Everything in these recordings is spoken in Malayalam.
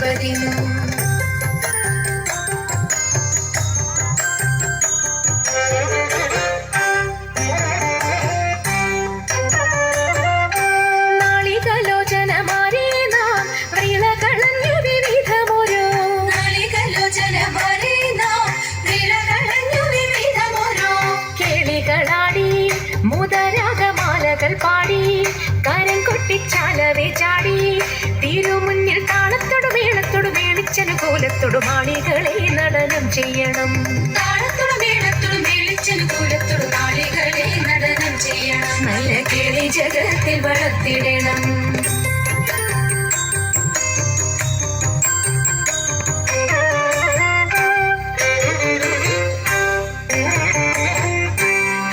പതിയും. മുതരാഗമാലകൾ പാടി കരം കൊട്ടിച്ചാലവേ ചാടി തിരുമുന്നിൽ താളത്തോടു മേളത്തോടു മേളിച്ചനുകൂലത്തോടു മാളികളെ നടനം ചെയ്യണം. താളത്തോടു മേളത്തോടു മേളിച്ചനുകൂലത്തോടു മാളികളെ നടനം ചെയ്യണം. നല്ല കിളി ജഗത്തിൽ വളർത്തിടണം.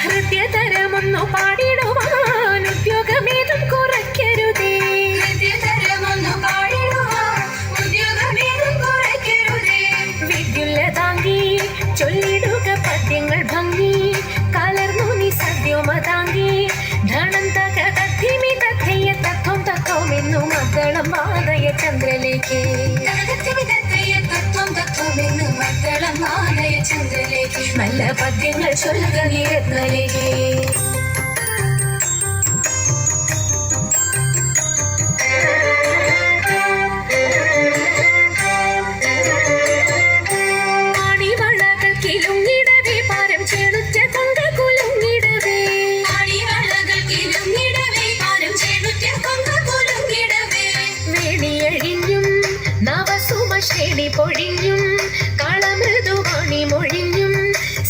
ഹൃദയതരമൊന്നു പാടിടുവാൻ ഉദ്യോഗമേതും കുറയ്ക്കരുതേ. ഹൃദയതരമൊന്നു പാടിടുവാൻ ഉദ്യോഗമേതും കുറയ്ക്കരുതേ. വിദ്യുല്ലതാങ്കി ചൊല്ലിടുക പദ്യങ്ങൾ ഭംഗി കലർന്നു നീ സദ്യോമതാങ്കി ധനം തക തദ്ധിമി തഥയ്യ തത്വം തത്വമെന്നു മദ്ദളം വാദയ ചന്ദ്രലേക്ക്. നല്ല പദ്യങ്ങൾ ചൊല്ലുക നീരത്നലേക്ക്. ആണിവളകൾ കിലുങ്ങിടവേ പാരം ചെളുറ്റ കൊങ്ക കുലുങ്ങിടവേ. ആണിവളകൾ കിലുങ്ങിടവേ പാരം ചെളുറ്റ കൊങ്ക കുലുങ്ങിടവേ. വേണിയഴിഞ്ഞും നവസുമ ശ്രേണി പൊഴിഞ്ഞും കളമൃദുവാണി മൊഴിഞ്ഞും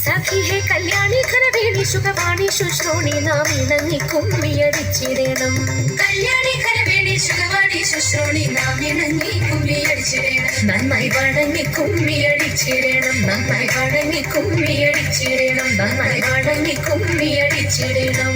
സഖിഹെ കല്യാണി ഖരവേണി സുഖവാണി ശുശ്രൂണി നാം ഇണങ്ങി കുമ്മിയടിച്ചിടണം. കല്യാണി ഖരവേണി സുഖവാണി ശുശ്രൂണി നാം ഇണങ്ങി കുമ്മിയടിച്ചിടണം. നന്നായി വണങ്ങി കുമ്മിയടിച്ചിടണം. നന്നായി വണങ്ങി കുമ്മിയടിച്ചിടണം. നന്നായി വണങ്ങി കുമ്മിയടിച്ചിടണം.